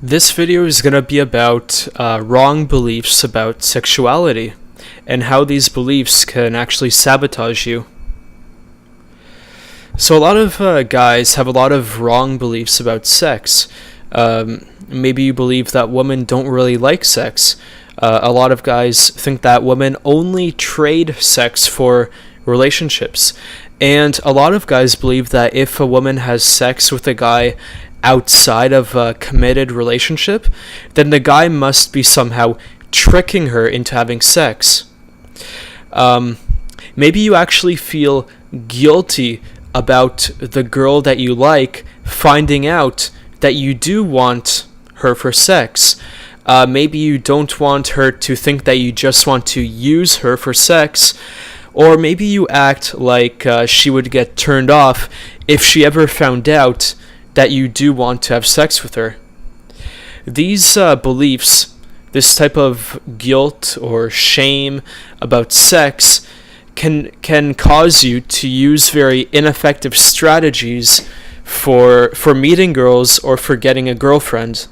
This video is going to be about wrong beliefs about sexuality and how these beliefs can actually sabotage you. So a lot of guys have a lot of wrong beliefs about sex. Maybe you believe that women don't really like sex. A lot of guys think that women only trade sex for relationships. And a lot of guys believe that if a woman has sex with a guy outside of a committed relationship, then the guy must be somehow tricking her into having sex. Maybe you actually feel guilty about the girl that you like finding out that you do want her for sex. Maybe you don't want her to think that you just want to use her for sex, or maybe you act like she would get turned off if she ever found out that you do want to have sex with her. These beliefs, this type of guilt or shame about sex, can cause you to use very ineffective strategies for meeting girls or for getting a girlfriend.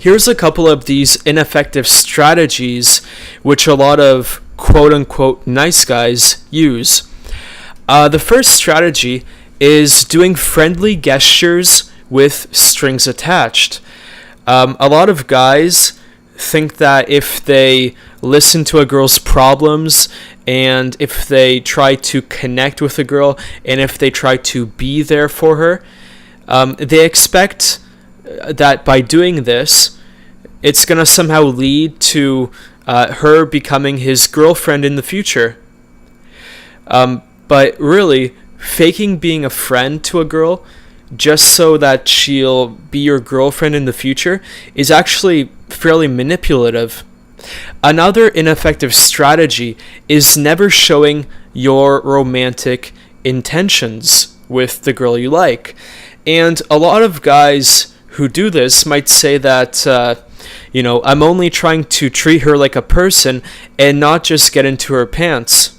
Here's a couple of these ineffective strategies which a lot of quote-unquote nice guys use. The first strategy is doing friendly gestures with strings attached. A lot of guys think that if they listen to a girl's problems and if they try to connect with a girl and if they try to be there for her, they expect that by doing this, it's going to somehow lead to her becoming his girlfriend in the future. But really, faking being a friend to a girl just so that she'll be your girlfriend in the future is actually fairly manipulative. Another ineffective strategy is never showing your romantic intentions with the girl you like. And a lot of guys who do this might say that, I'm only trying to treat her like a person and not just get into her pants.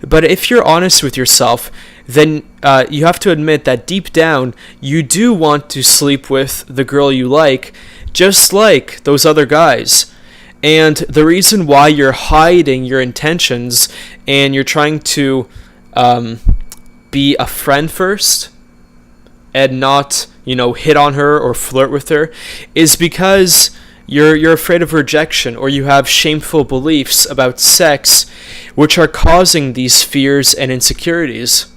But if you're honest with yourself, then you have to admit that deep down, you do want to sleep with the girl you like, just like those other guys. And the reason why you're hiding your intentions and you're trying to be a friend first and not, hit on her or flirt with her is because you're afraid of rejection, or you have shameful beliefs about sex which are causing these fears and insecurities.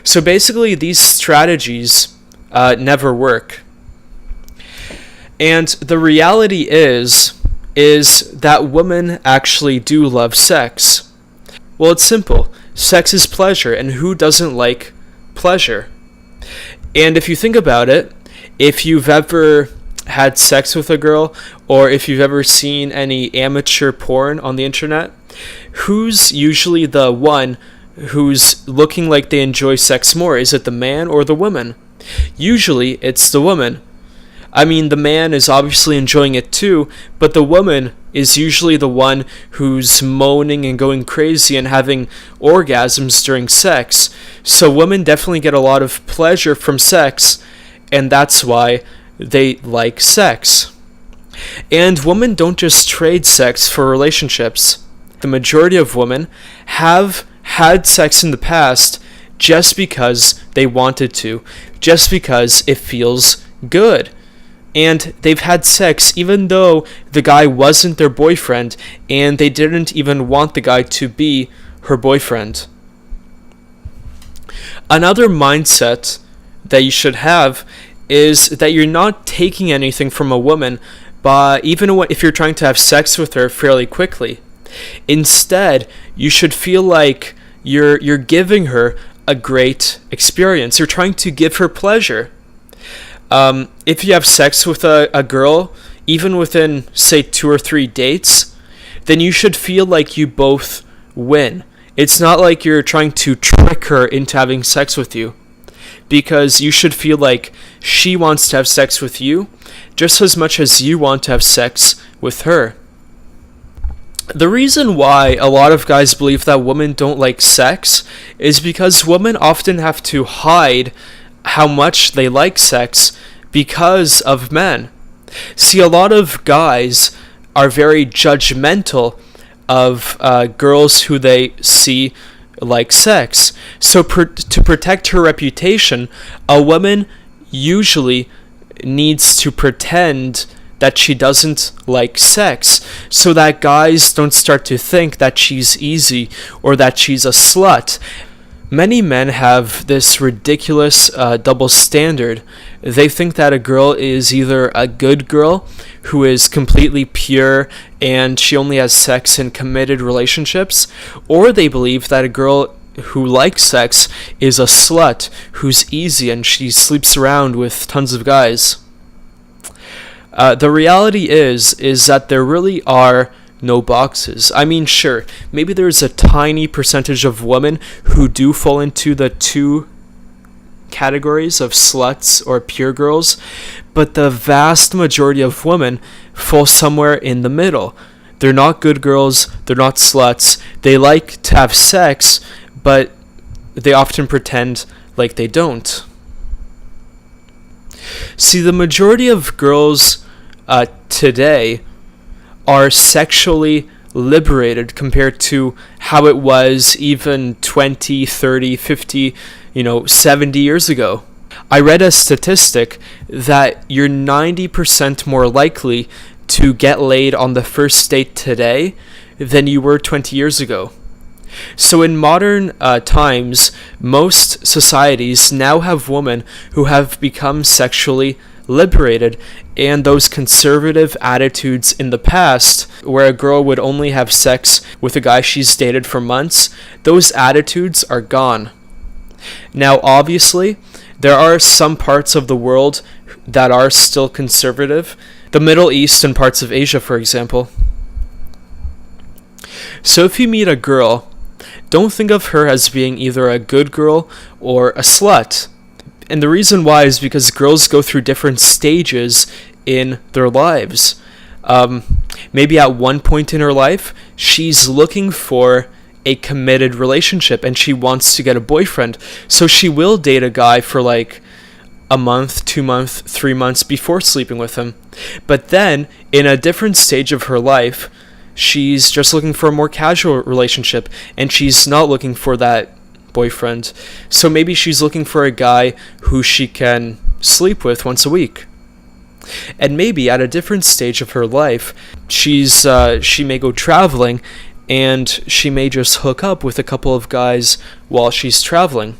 So basically, these strategies never work. And the reality is that women actually do love sex. Well, it's simple. Sex is pleasure, and who doesn't like pleasure? And if you think about it, if you've ever had sex with a girl, or if you've ever seen any amateur porn on the internet, who's usually the one who's looking like they enjoy sex more? Is it the man or the woman? Usually it's the woman. I mean, the man is obviously enjoying it too, but the woman is usually the one who's moaning and going crazy and having orgasms during sex. So women definitely get a lot of pleasure from sex, and that's why they like sex. And women don't just trade sex for relationships. The majority of women have had sex in the past just because they wanted to, just because it feels good. And they've had sex even though the guy wasn't their boyfriend and they didn't even want the guy to be her boyfriend. Another mindset that you should have is that you're not taking anything from a woman, but even if you're trying to have sex with her fairly quickly. Instead, you should feel like you're giving her a great experience. You're trying to give her pleasure. If you have sex with a girl, even within, say, 2 or 3 dates, then you should feel like you both win. It's not like you're trying to trick her into having sex with you, because you should feel like she wants to have sex with you just as much as you want to have sex with her. The reason why a lot of guys believe that women don't like sex is because women often have to hide how much they like sex because of men. See, a lot of guys are very judgmental of girls who they see like sex. So to protect her reputation, a woman usually needs to pretend that she doesn't like sex so that guys don't start to think that she's easy or that she's a slut. Many men have this ridiculous double standard. They think that a girl is either a good girl who is completely pure and she only has sex in committed relationships, or they believe that a girl who likes sex is a slut who's easy and she sleeps around with tons of guys. The reality is that there really are no boxes. I mean, sure, maybe there's a tiny percentage of women who do fall into the two categories of sluts or pure girls, but the vast majority of women fall somewhere in the middle. They're not good girls, they're not sluts, they like to have sex, but they often pretend like they don't. See, the majority of girls today are sexually liberated compared to how it was even 20, 30, 50, 70 years ago. I read a statistic that you're 90% more likely to get laid on the first date today than you were 20 years ago. So in modern times, most societies now have women who have become sexually liberated, and those conservative attitudes in the past where a girl would only have sex with a guy she's dated for months, those attitudes are gone. Now, obviously, there are some parts of the world that are still conservative, the Middle East and parts of Asia, for example. So if you meet a girl, don't think of her as being either a good girl or a slut. And the reason why is because girls go through different stages in their lives. Maybe at one point in her life, she's looking for a committed relationship and she wants to get a boyfriend. So she will date a guy for like a month, 2 months, 3 months before sleeping with him. But then, in a different stage of her life, she's just looking for a more casual relationship and she's not looking for that boyfriend. So maybe she's looking for a guy who she can sleep with once a week. And maybe at a different stage of her life, she may go traveling and she may just hook up with a couple of guys while she's traveling.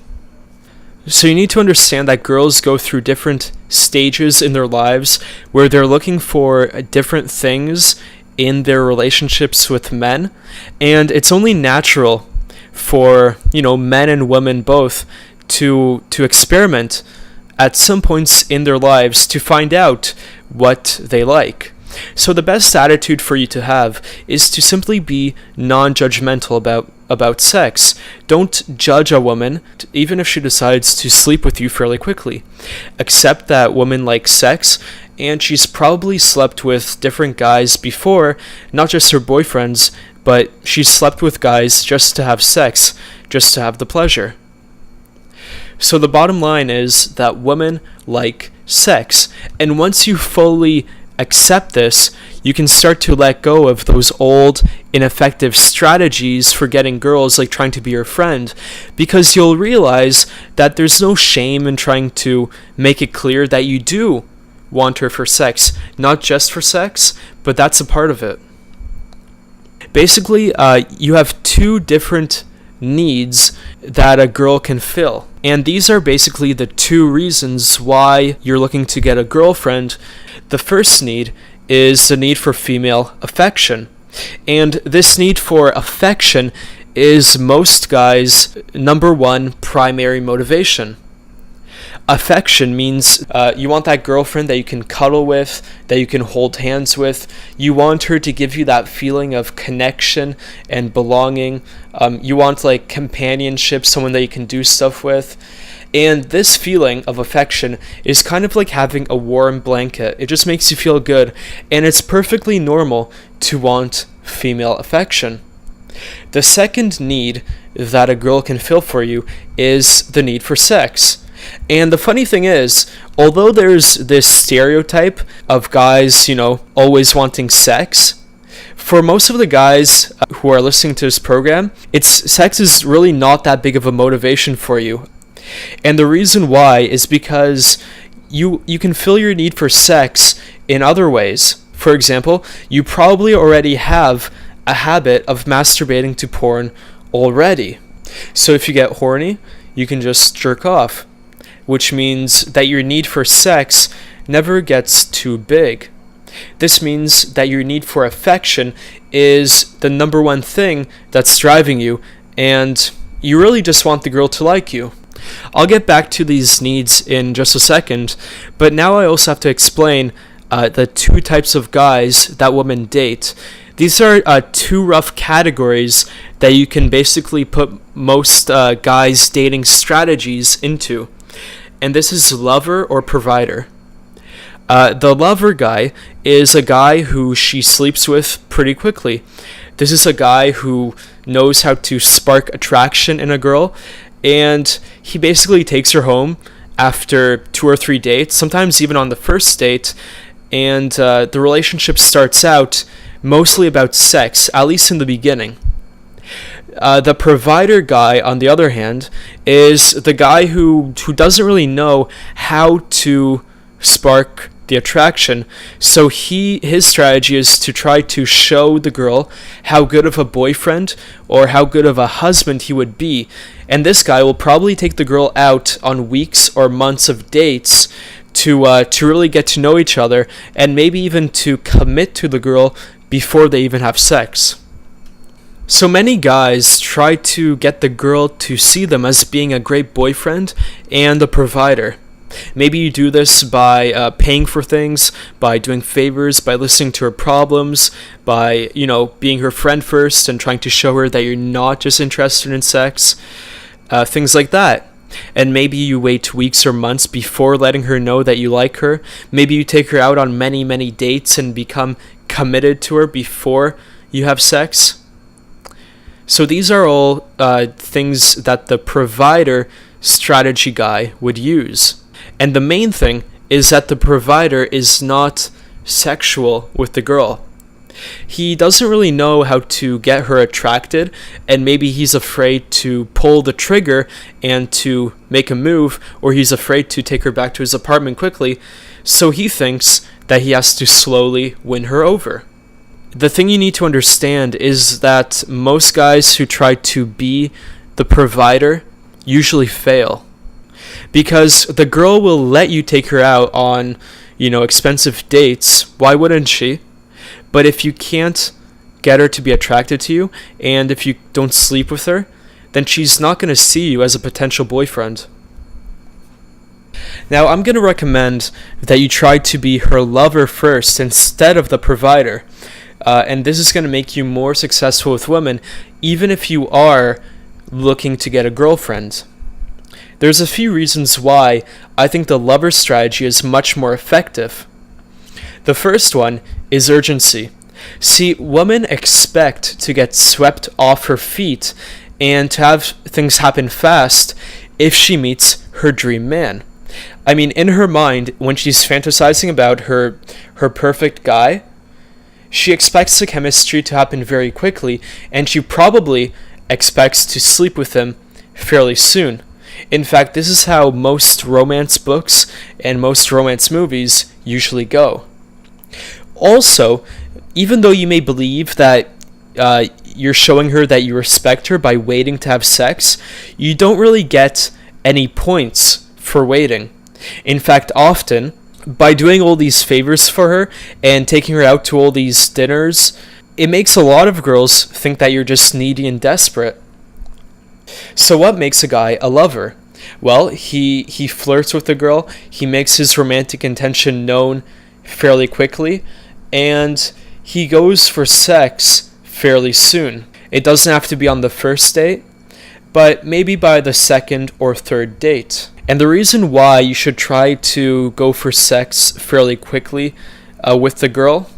So you need to understand that girls go through different stages in their lives where they're looking for different things in their relationships with men, and it's only natural for men and women both to experiment at some points in their lives to find out what they like. So the best attitude for you to have is to simply be non-judgmental about sex. Don't judge a woman, even if she decides to sleep with you fairly quickly. Accept that woman likes sex, and she's probably slept with different guys before, not just her boyfriends, but she's slept with guys just to have sex, just to have the pleasure. So the bottom line is that women like sex, and once you fully accept this, you can start to let go of those old, ineffective strategies for getting girls, like trying to be your friend, because you'll realize that there's no shame in trying to make it clear that you do want her for sex. Not just for sex, but that's a part of it. Basically, you have two different needs that a girl can fill. And these are basically the two reasons why you're looking to get a girlfriend. The first need is the need for female affection. And this need for affection is most guys' number one primary motivation. Affection means you want that girlfriend that you can cuddle with, that you can hold hands with. You want her to give you that feeling of connection and belonging. You want like companionship, someone that you can do stuff with. And this feeling of affection is kind of like having a warm blanket. It just makes you feel good, and it's perfectly normal to want female affection. The second need that a girl can fill for you is the need for sex. And the funny thing is, although there's this stereotype of guys, always wanting sex, for most of the guys who are listening to this program, sex is really not that big of a motivation for you. And the reason why is because you can fill your need for sex in other ways. For example, you probably already have a habit of masturbating to porn already. So if you get horny, you can just jerk off, which means that your need for sex never gets too big. This means that your need for affection is the number one thing that's driving you, and you really just want the girl to like you. I'll get back to these needs in just a second, but now I also have to explain the two types of guys that women date. These are two rough categories that you can basically put most guys' dating strategies into. And this is lover or provider. The lover guy is a guy who she sleeps with pretty quickly. This is a guy who knows how to spark attraction in a girl, and he basically takes her home after 2 or 3 dates, sometimes even on the first date, and the relationship starts out mostly about sex, at least in the beginning. The provider guy, on the other hand, is the guy who doesn't really know how to spark the attraction. So his strategy is to try to show the girl how good of a boyfriend or how good of a husband he would be. And this guy will probably take the girl out on weeks or months of dates to really get to know each other, and maybe even to commit to the girl before they even have sex. So many guys try to get the girl to see them as being a great boyfriend and a provider. Maybe you do this by paying for things, by doing favors, by listening to her problems, by, being her friend first and trying to show her that you're not just interested in sex, things like that. And maybe you wait weeks or months before letting her know that you like her. Maybe you take her out on many, many dates and become committed to her before you have sex. So these are all things that the provider strategy guy would use. And the main thing is that the provider is not sexual with the girl. He doesn't really know how to get her attracted, and maybe he's afraid to pull the trigger and to make a move, or he's afraid to take her back to his apartment quickly, so he thinks that he has to slowly win her over. The thing you need to understand is that most guys who try to be the provider usually fail. Because the girl will let you take her out on, expensive dates. Why wouldn't she? But if you can't get her to be attracted to you, and if you don't sleep with her, then she's not going to see you as a potential boyfriend. Now, I'm going to recommend that you try to be her lover first instead of the provider. And this is going to make you more successful with women, even if you are looking to get a girlfriend. There's a few reasons why I think the lover strategy is much more effective. The first one is urgency. See, women expect to get swept off her feet and to have things happen fast if she meets her dream man. I mean, in her mind, when she's fantasizing about her perfect guy, she expects the chemistry to happen very quickly, and she probably expects to sleep with him fairly soon. In fact, this is how most romance books and most romance movies usually go. Also, even though you may believe that you're showing her that you respect her by waiting to have sex, you don't really get any points for waiting. In fact, often, by doing all these favors for her and taking her out to all these dinners, it makes a lot of girls think that you're just needy and desperate. So what makes a guy a lover? Well, he flirts with the girl, he makes his romantic intention known fairly quickly, and he goes for sex fairly soon. It doesn't have to be on the first date, but maybe by the second or third date. And the reason why you should try to go for sex fairly quickly with the girl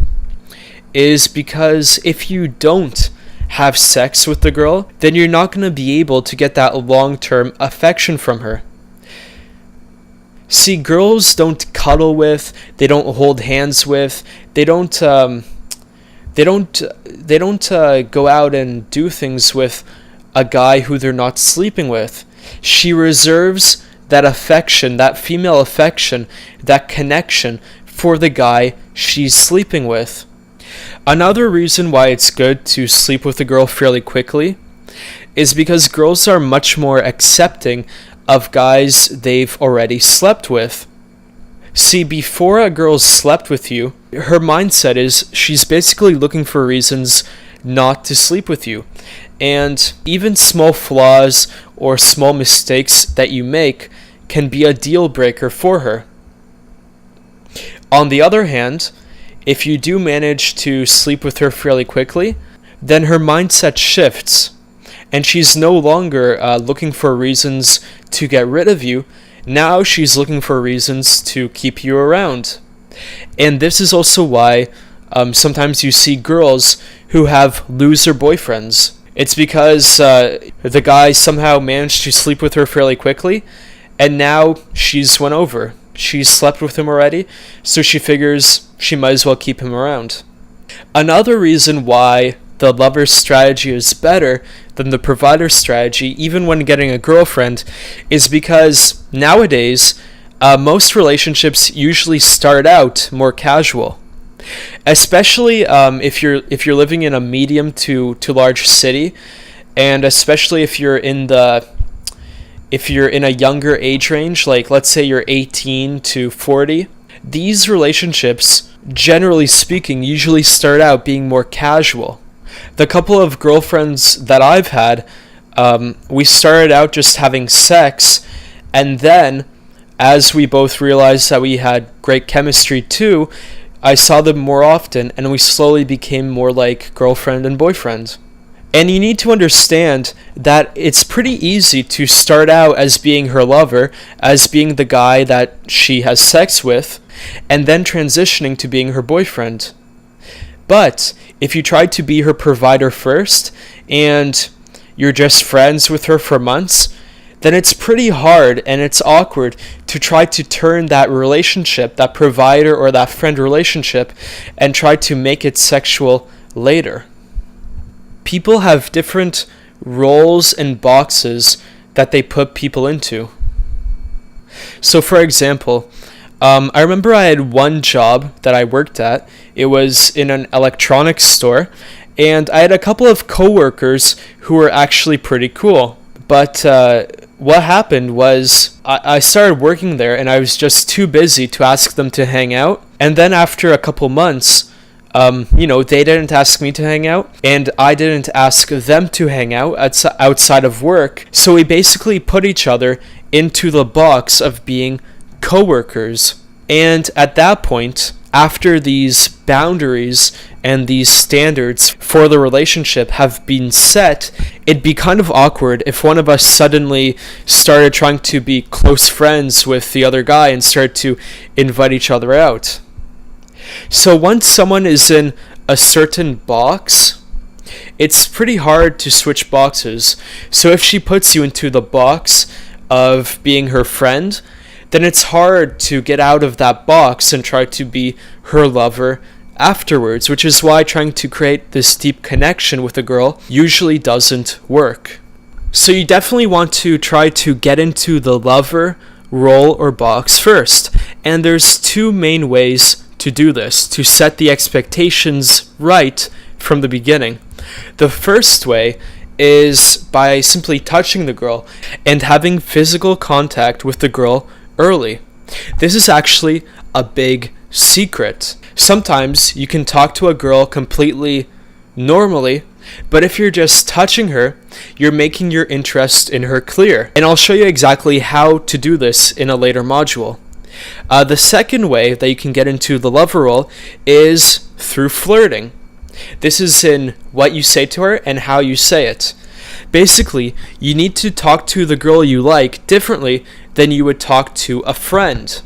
is because if you don't have sex with the girl, then you're not going to be able to get that long-term affection from her. See, girls don't cuddle with, they don't hold hands with, they don't go out and do things with a guy who they're not sleeping with. She reserves that affection, that female affection, that connection for the guy she's sleeping with. Another reason why it's good to sleep with a girl fairly quickly is because girls are much more accepting of guys they've already slept with. See, before a girl's slept with you, her mindset is she's basically looking for reasons not to sleep with you. And even small flaws or small mistakes that you make can be a deal breaker for her. On the other hand, if you do manage to sleep with her fairly quickly, then her mindset shifts, and she's no longer looking for reasons to get rid of you. Now she's looking for reasons to keep you around. And this is also why sometimes you see girls who have loser boyfriends. It's because the guy somehow managed to sleep with her fairly quickly, and now she's won over. She's slept with him already, so she figures she might as well keep him around. Another reason why the lover strategy is better than the provider strategy, even when getting a girlfriend, is because nowadays most relationships usually start out more casual. Especially if you're living in a medium to large city, and especially if you're in a younger age range, like let's say you're 18 to 40, these relationships, generally speaking, usually start out being more casual. The couple of girlfriends that I've had, we started out just having sex, and then as we both realized that we had great chemistry too, I saw them more often, and we slowly became more like girlfriend and boyfriend. And you need to understand that it's pretty easy to start out as being her lover, as being the guy that she has sex with, and then transitioning to being her boyfriend. But if you try to be her provider first, and you're just friends with her for months, then it's pretty hard and it's awkward to try to turn that relationship, that provider or that friend relationship, and try to make it sexual later. People have different roles and boxes that they put people into. So for example, I remember I had one job that I worked at. It was in an electronics store, and I had a couple of coworkers who were actually pretty cool. But what happened was I started working there, and I was just too busy to ask them to hang out. And then after a couple months, they didn't ask me to hang out, and I didn't ask them to hang out outside of work. So we basically put each other into the box of being coworkers. And at that point, after these boundaries and these standards for the relationship have been set, it'd be kind of awkward if one of us suddenly started trying to be close friends with the other guy and started to invite each other out. So once someone is in a certain box, it's pretty hard to switch boxes. So if she puts you into the box of being her friend, then it's hard to get out of that box and try to be her lover afterwards, which is why trying to create this deep connection with a girl usually doesn't work. So you definitely want to try to get into the lover role or box first. And there's two main ways to do this, to set the expectations right from the beginning. The first way is by simply touching the girl and having physical contact with the girl early. This is actually a big secret. Sometimes you can talk to a girl completely normally, but if you're just touching her, you're making your interest in her clear. And I'll show you exactly how to do this in a later module. The second way that you can get into the lover role is through flirting. This is in what you say to her and how you say it. Basically, you need to talk to the girl you like differently than you would talk to a friend.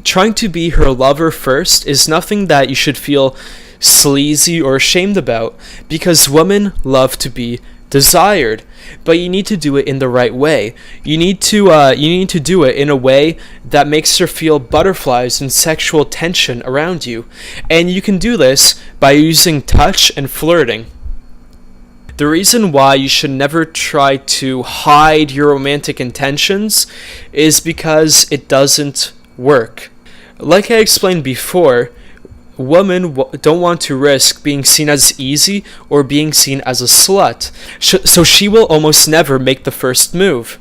Trying to be her lover first is nothing that you should feel sleazy or ashamed about, because women love to be desired, but you need to do it in the right way. You need to do it in a way that makes her feel butterflies and sexual tension around you. And you can do this by using touch and flirting. The reason why you should never try to hide your romantic intentions is because it doesn't work. Like I explained before, women don't want to risk being seen as easy or being seen as a slut, so she will almost never make the first move.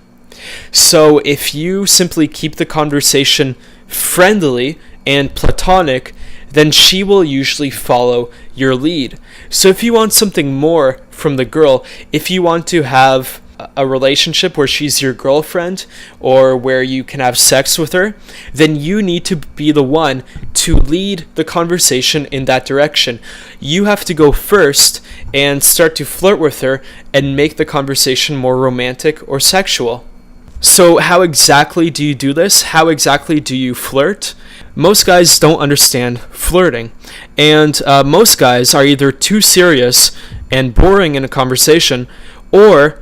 So if you simply keep the conversation friendly and platonic, then she will usually follow your lead. So if you want something more from the girl, if you want to have a relationship where she's your girlfriend or where you can have sex with her, then you need to be the one to lead the conversation in that direction. You have to go first and start to flirt with her and make the conversation more romantic or sexual. So how exactly do you do this? How exactly do you flirt? Most guys don't understand flirting, and most guys are either too serious and boring in a conversation, or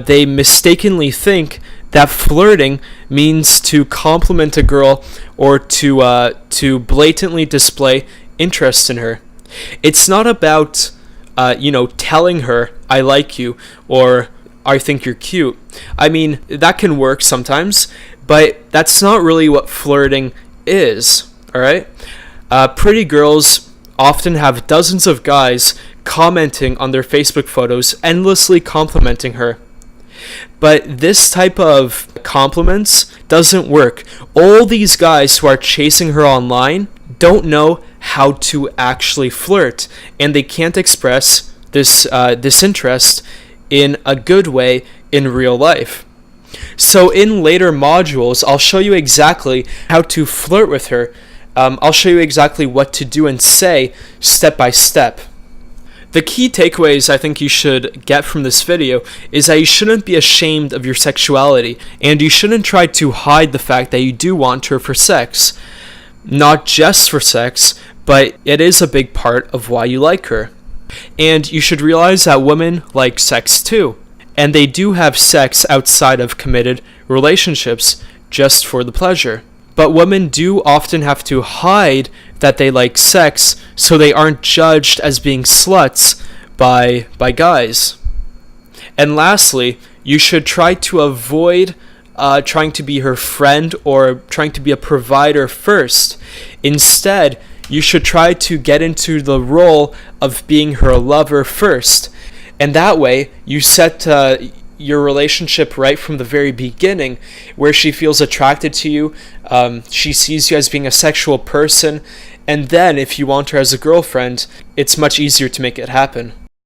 they mistakenly think that flirting means to compliment a girl or to blatantly display interest in her. It's not about telling her I like you or I think you're cute. I mean, that can work sometimes, but that's not really what flirting is. All right, pretty girls often have dozens of guys commenting on their Facebook photos, endlessly complimenting her. But this type of compliments doesn't work. All these guys who are chasing her online don't know how to actually flirt, and they can't express this interest in a good way in real life. So in later modules, I'll show you exactly how to flirt with her. I'll show you exactly what to do and say step by step. The key takeaways I think you should get from this video is that you shouldn't be ashamed of your sexuality, and you shouldn't try to hide the fact that you do want her for sex. Not just for sex, but it is a big part of why you like her. And you should realize that women like sex too, and they do have sex outside of committed relationships just for the pleasure. But women do often have to hide that they like sex so they aren't judged as being sluts by guys. And lastly, you should try to avoid trying to be her friend or trying to be a provider first. Instead, you should try to get into the role of being her lover first. And that way, you set your relationship right from the very beginning, where she feels attracted to you, she sees you as being a sexual person, and then if you want her as a girlfriend, it's much easier to make it happen.